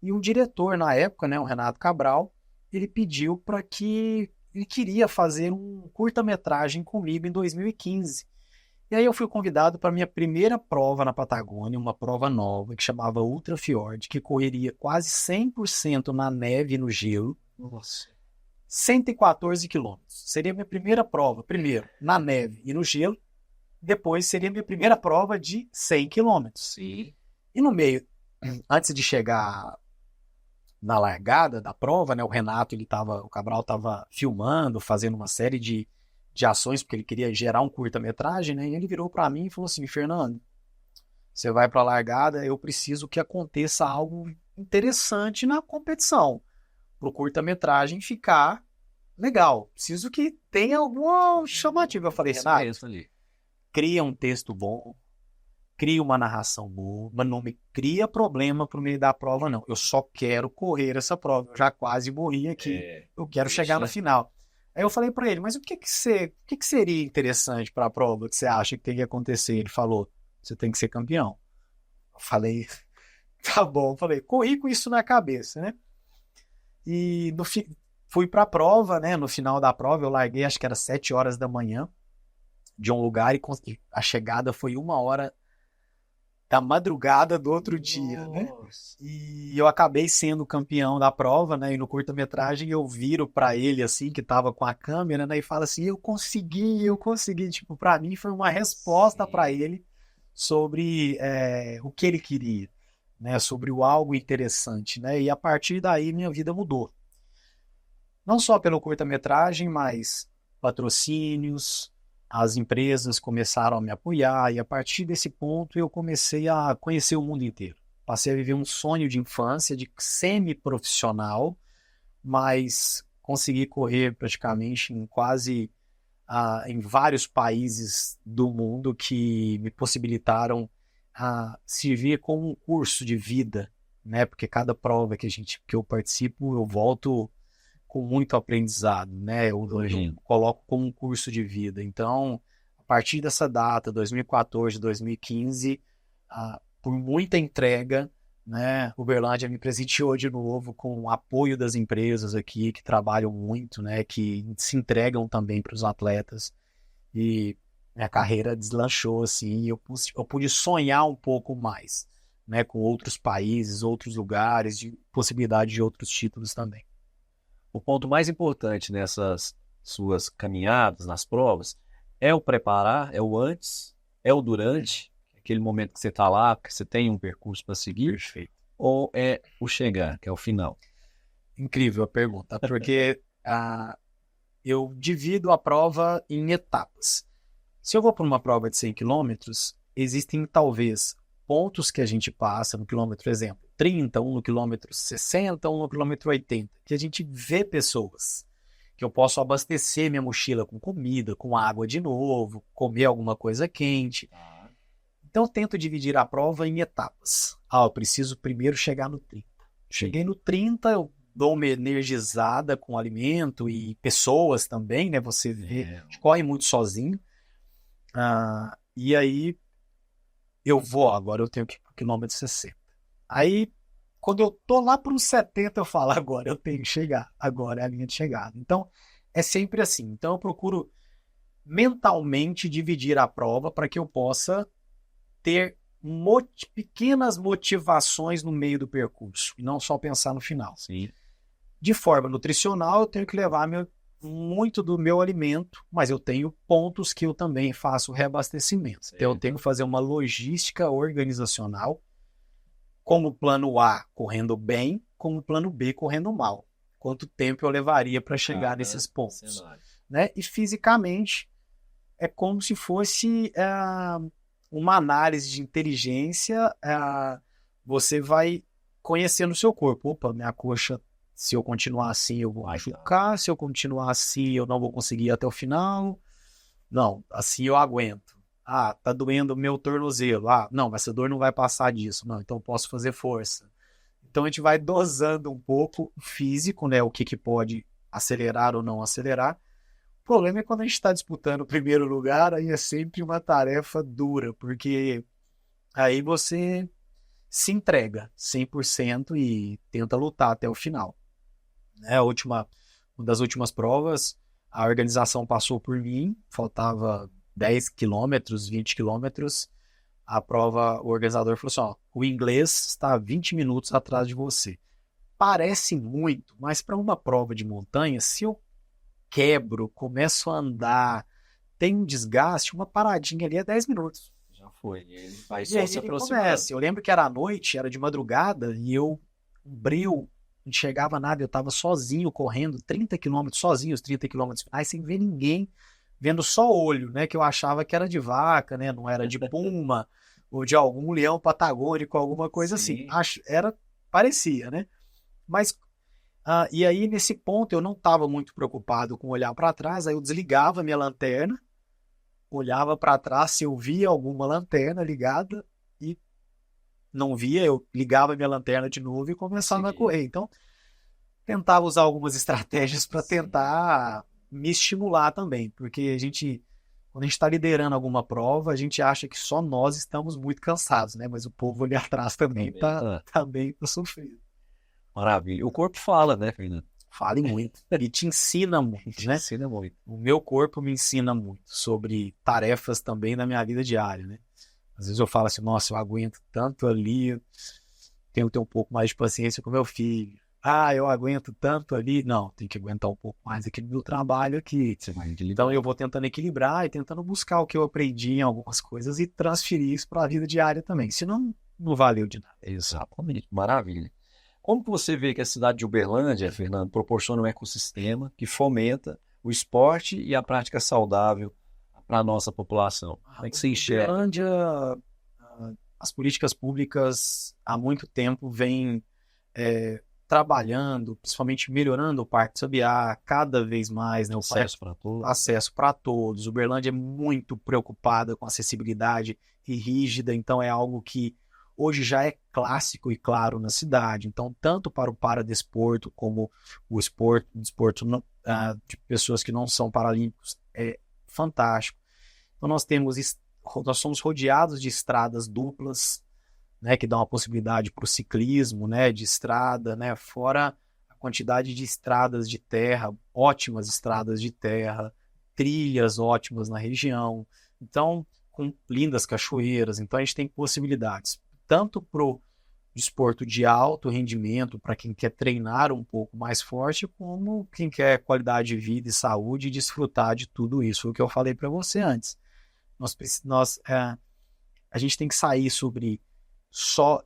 E um diretor na época, né, o Renato Cabral, ele pediu para que ele queria fazer um curta-metragem comigo em 2015. E aí eu fui convidado para a minha primeira prova na Patagônia, uma prova nova que chamava Ultra Fjord, que correria quase 100% na neve e no gelo. Nossa. 114 quilômetros. Seria minha primeira prova, primeiro na neve e no gelo, depois seria minha primeira prova de 100 quilômetros. Sim. E no meio, antes de chegar na largada da prova, né, o Cabral estava filmando, fazendo uma série de ações, porque ele queria gerar um curta-metragem, né, e ele virou para mim e falou assim, Fernando, você vai para a largada, eu preciso que aconteça algo interessante na competição, para o curta-metragem ficar legal, preciso que tenha alguma chamativa. Eu falei, Renato, cria um texto bom, cria uma narração boa, mas não me cria problema pro meio da prova, não. Eu só quero correr essa prova. Eu já quase morri aqui. Eu quero chegar na final. Aí eu falei para ele, mas o que seria interessante para a prova que você acha que tem que acontecer? Ele falou, você tem que ser campeão. Eu falei, tá bom. Eu falei, corri com isso na cabeça, né? E fui para a prova, né? No final da prova, eu larguei, acho que era 7 horas da manhã. de um lugar e a chegada foi 1 hora da madrugada do outro dia, né? Nossa. E eu acabei sendo campeão da prova, né? E no curta-metragem eu viro pra ele, assim, que tava com a câmera, né? E falo assim, eu consegui. Tipo, pra mim foi uma resposta Sim. pra ele sobre o que ele queria, né? Sobre o algo interessante, né? E a partir daí minha vida mudou. Não só pelo curta-metragem, mas patrocínios, as empresas começaram a me apoiar, e a partir desse ponto eu comecei a conhecer o mundo inteiro. Passei a viver um sonho de infância, de semi-profissional, mas consegui correr praticamente em vários países do mundo que me possibilitaram servir como um curso de vida, né? Porque cada prova que eu participo, eu volto com muito aprendizado, né? Eu Imagino. coloco como um curso de vida. Então, a partir dessa data, 2014, 2015, por muita entrega, né? Uberlândia me presenteou de novo com o apoio das empresas aqui que trabalham muito, né? Que se entregam também para os atletas. E minha carreira deslanchou assim, e eu pude sonhar um pouco mais, né? Com outros países, outros lugares, de possibilidade de outros títulos também. O ponto mais importante nessas suas caminhadas, nas provas, é o preparar, é o antes, é o durante, aquele momento que você está lá, que você tem um percurso para seguir, Perfeito. ou é o chegar, que é o final? Incrível a pergunta, porque eu divido a prova em etapas. Se eu vou para uma prova de 100 quilômetros, existem talvez pontos que a gente passa no quilômetro, exemplo, 30, um no quilômetro 60, um no quilômetro 80, que a gente vê pessoas, que eu posso abastecer minha mochila com comida, com água de novo, comer alguma coisa quente. Então eu tento dividir a prova em etapas. Eu preciso primeiro chegar no 30. Cheguei no 30, eu dou uma energizada com alimento e pessoas também, né? Você vê, a gente corre muito sozinho. E aí agora eu tenho que ir pro quilômetro 60. Aí, quando eu tô lá para os 70, eu falo, agora eu tenho que chegar, agora é a linha de chegada. Então, é sempre assim. Então, eu procuro mentalmente dividir a prova para que eu possa ter pequenas motivações no meio do percurso, e não só pensar no final. Sim. De forma nutricional, eu tenho que levar muito do meu alimento, mas eu tenho pontos que eu também faço reabastecimento. Certo. Então, eu tenho que fazer uma logística organizacional, como plano A correndo bem, como plano B correndo mal. Quanto tempo eu levaria para chegar nesses pontos, né? E fisicamente é como se fosse uma análise de inteligência. Você vai conhecendo o seu corpo. Opa, minha coxa, se eu continuar assim eu vou machucar, se eu continuar assim eu não vou conseguir ir até o final. Não, assim eu aguento. Tá doendo o meu tornozelo. Não, essa dor não vai passar disso. Não, então eu posso fazer força. Então a gente vai dosando um pouco o físico, né? O que pode acelerar ou não acelerar. O problema é quando a gente está disputando o primeiro lugar, aí é sempre uma tarefa dura, porque aí você se entrega 100% e tenta lutar até o final. Uma das últimas provas, a organização passou por mim, faltava 10 quilômetros, 20 quilômetros. A prova, o organizador falou assim, o inglês está 20 minutos atrás de você. Parece muito, mas para uma prova de montanha, se eu quebro, começo a andar, tem um desgaste, uma paradinha ali é 10 minutos. Já foi. Ele vai E só aí se ele aproximando. começa. Eu lembro que era à noite, era de madrugada, e um breu, não chegava nada, eu estava sozinho correndo 30 quilômetros, sozinho os 30 quilômetros finais, sem ver ninguém, vendo só olho, né, que eu achava que era de vaca, né, não era de puma, ou de algum leão patagônico, alguma coisa Sim. assim. Parecia, né? Mas, e aí nesse ponto eu não estava muito preocupado com olhar para trás, aí eu desligava minha lanterna, olhava para trás se eu via alguma lanterna ligada e não via, eu ligava minha lanterna de novo e começava a correr. Então, tentava usar algumas estratégias para tentar me estimular também, porque quando a gente está liderando alguma prova, a gente acha que só nós estamos muito cansados, né? Mas o povo ali atrás também tá bem sofrido. Maravilha. O corpo fala, né, Fernando? Fale muito. E te ensina muito, né? Ensina muito. O meu corpo me ensina muito sobre tarefas também na minha vida diária, né? Às vezes eu falo assim, nossa, eu aguento tanto ali, tenho que ter um pouco mais de paciência com meu filho. Ah, eu aguento tanto ali. Não, tem que aguentar um pouco mais aqui no meu trabalho aqui. Você vai equilibrar. Então eu vou tentando equilibrar e tentando buscar o que eu aprendi em algumas coisas e transferir isso para a vida diária também. Senão, não valeu de nada. Exatamente, maravilha. Como que você vê que a cidade de Uberlândia, Fernando, proporciona um ecossistema que fomenta o esporte e a prática saudável para a nossa população? Como é que você enxerga? Uberlândia, as políticas públicas há muito tempo vêm trabalhando, principalmente melhorando o Parque Sabiá, cada vez mais, né? Acesso para todos. Acesso para todos. Uberlândia é muito preocupada com acessibilidade e rígida, então é algo que hoje já é clássico e claro na cidade. Então, tanto para o paradesporto como o desporto de pessoas que não são paralímpicos, é fantástico. Então, nós somos rodeados de estradas duplas, né, que dão uma possibilidade para o ciclismo, né, de estrada, né, fora a quantidade de estradas de terra, ótimas estradas de terra, trilhas ótimas na região, então, com lindas cachoeiras. Então, a gente tem possibilidades, tanto para o desporto de alto rendimento, para quem quer treinar um pouco mais forte, como quem quer qualidade de vida e saúde e desfrutar de tudo isso. Foi o que eu falei para você antes. A gente tem que sair sobre só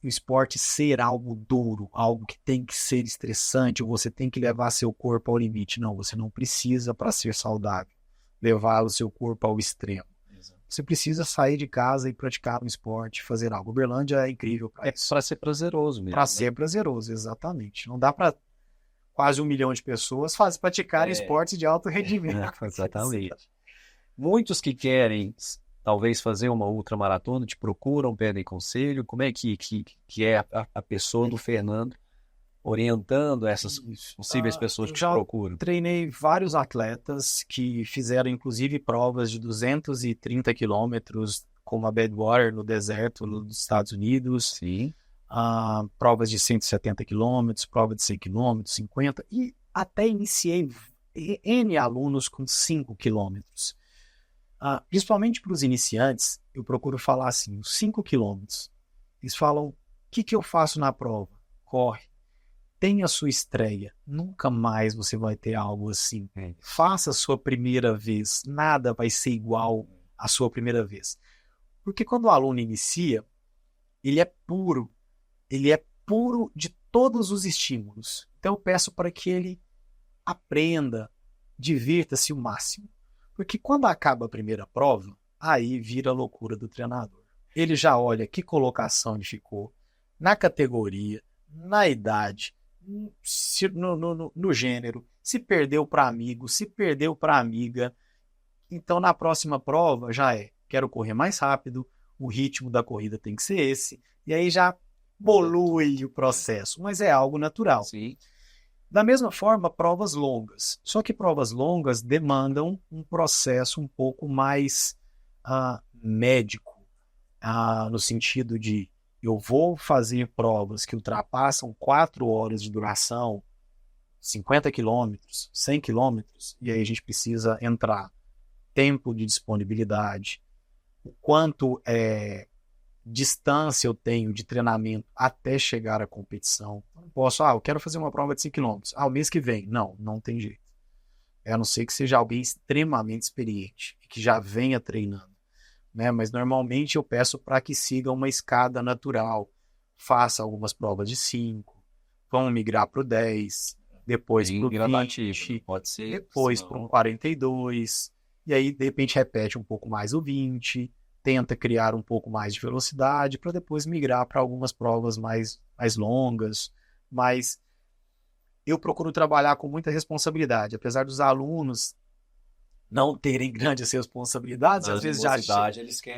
o esporte ser algo duro, algo que tem que ser estressante, ou você tem que levar seu corpo ao limite. Não, você não precisa, para ser saudável, levar o seu corpo ao extremo. Exato. Você precisa sair de casa e praticar um esporte, fazer algo. Uberlândia é incrível para isso. Para ser prazeroso mesmo. Para ser prazeroso, exatamente. Não dá para quase 1 milhão de pessoas praticarem esportes de alto rendimento. Exatamente. Muitos que querem talvez fazer uma ultramaratona te procuram, pedem conselho. Como é que é a pessoa do Fernando orientando essas possíveis pessoas que te procuram? Treinei vários atletas que fizeram inclusive provas de 230 quilômetros, como a Badwater no deserto nos Estados Unidos. Sim. Provas de 170 quilômetros, prova de 100 quilômetros, 50, e até iniciei N alunos com 5 quilômetros. Principalmente para os iniciantes, eu procuro falar assim, os 5 quilômetros. Eles falam, o que eu faço na prova? Corre. Tenha a sua estreia. Nunca mais você vai ter algo assim. Faça a sua primeira vez. Nada vai ser igual à sua primeira vez. Porque quando o aluno inicia, ele é puro de todos os estímulos. Então eu peço para que ele aprenda, divirta-se o máximo. Porque quando acaba a primeira prova, aí vira a loucura do treinador. Ele já olha que colocação ele ficou, na categoria, na idade, no gênero, se perdeu para amigo, se perdeu para amiga. Então na próxima prova já quero correr mais rápido, o ritmo da corrida tem que ser esse, e aí já polui o processo, mas é algo natural. Sim. Da mesma forma, provas longas. Só que provas longas demandam um processo um pouco mais médico, no sentido de eu vou fazer provas que ultrapassam 4 horas de duração, 50 quilômetros, 100 quilômetros, e aí a gente precisa entrar tempo de disponibilidade, o quanto distância eu tenho de treinamento até chegar à competição. Eu não posso, eu quero fazer uma prova de 5 km. O mês que vem. Não tem jeito. A não ser que seja alguém extremamente experiente e que já venha treinando, né? Mas normalmente eu peço para que siga uma escada natural. Faça algumas provas de 5, vamos migrar para o 10, depois para o 20, pode ser, depois para um 42, e aí de repente repete um pouco mais o 20, tenta criar um pouco mais de velocidade para depois migrar para algumas provas mais longas, mas eu procuro trabalhar com muita responsabilidade, apesar dos alunos não terem grandes responsabilidades, às vezes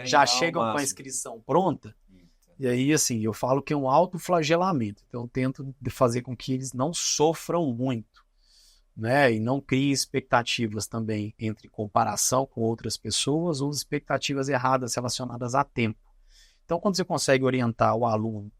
já chegam com a inscrição pronta, e aí assim, eu falo que é um autoflagelamento, então eu tento fazer com que eles não sofram muito, né? E não criem expectativas também entre comparação com outras pessoas ou expectativas erradas relacionadas a tempo. Então, quando você consegue orientar o aluno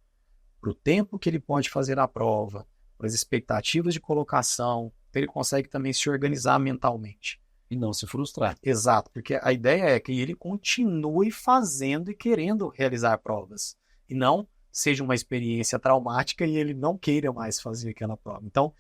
para o tempo que ele pode fazer a prova, para as expectativas de colocação, então ele consegue também se organizar mentalmente. E não se frustrar. Exato, porque a ideia é que ele continue fazendo e querendo realizar provas, e não seja uma experiência traumática e ele não queira mais fazer aquela prova. Então,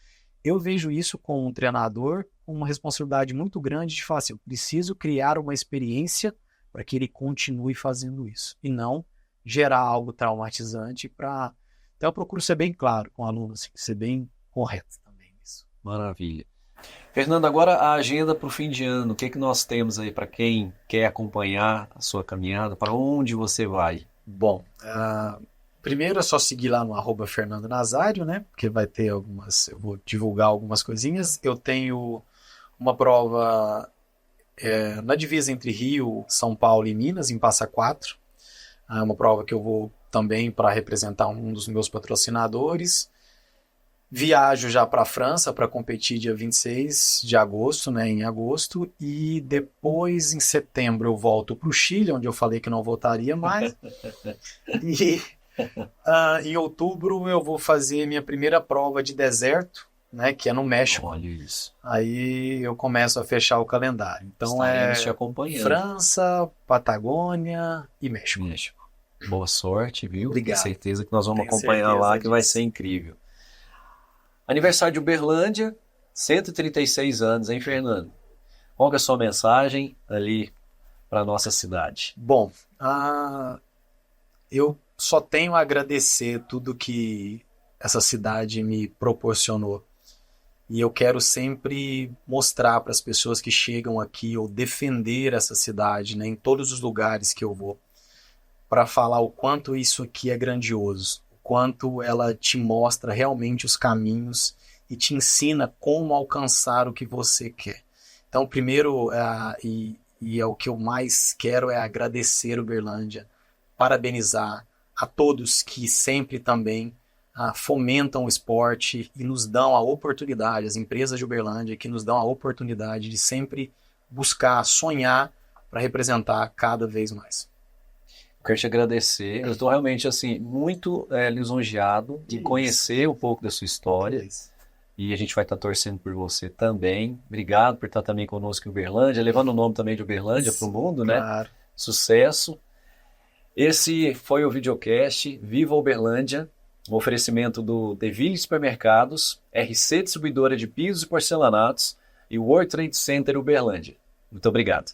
eu vejo isso com um treinador com uma responsabilidade muito grande de falar assim, eu preciso criar uma experiência para que ele continue fazendo isso, e não gerar algo traumatizante para... Então, eu procuro ser bem claro com o aluno, assim, ser bem correto também nisso. Maravilha. Fernando, agora a agenda para o fim de ano, o que nós temos aí para quem quer acompanhar a sua caminhada, para onde você vai? Bom, primeiro é só seguir lá no @Fernando Nazário, né? Porque vai ter algumas, eu vou divulgar algumas coisinhas. Eu tenho uma prova na divisa entre Rio, São Paulo e Minas, em Passa Quatro. É uma prova que eu vou também para representar um dos meus patrocinadores. Viajo já para a França para competir dia 26 de agosto, né, em agosto, e depois em setembro eu volto para o Chile, onde eu falei que não voltaria mais, e em outubro eu vou fazer minha primeira prova de deserto, né, que é no México. Olha isso. Aí eu começo a fechar o calendário. Então Estaremos te acompanhando. França, Patagônia e México. Boa sorte, viu? Obrigado. Tenho certeza que nós vamos Tenho acompanhar certeza lá, que vai disso. ser incrível. Aniversário de Uberlândia, 136 anos, hein, Fernando? Qual que é a sua mensagem ali para a nossa cidade? Bom, eu só tenho a agradecer tudo que essa cidade me proporcionou. E eu quero sempre mostrar para as pessoas que chegam aqui ou defender essa cidade, né, em todos os lugares que eu vou, para falar o quanto isso aqui é grandioso, o quanto ela te mostra realmente os caminhos e te ensina como alcançar o que você quer. Então, primeiro, e é o que eu mais quero, é agradecer Uberlândia, parabenizar a todos que sempre também fomentam o esporte e nos dão a oportunidade, as empresas de Uberlândia que nos dão a oportunidade de sempre buscar, sonhar para representar cada vez mais. Quero te agradecer. Eu estou realmente assim muito lisonjeado de conhecer um pouco da sua história. E a gente vai estar torcendo por você também. Obrigado por estar também conosco em Uberlândia, levando o nome também de Uberlândia para o mundo, né? Claro. Sucesso. Esse foi o videocast Viva Uberlândia, um oferecimento do Deville Supermercados, RC Distribuidora de Pisos e Porcelanatos e World Trade Center Uberlândia. Muito obrigado.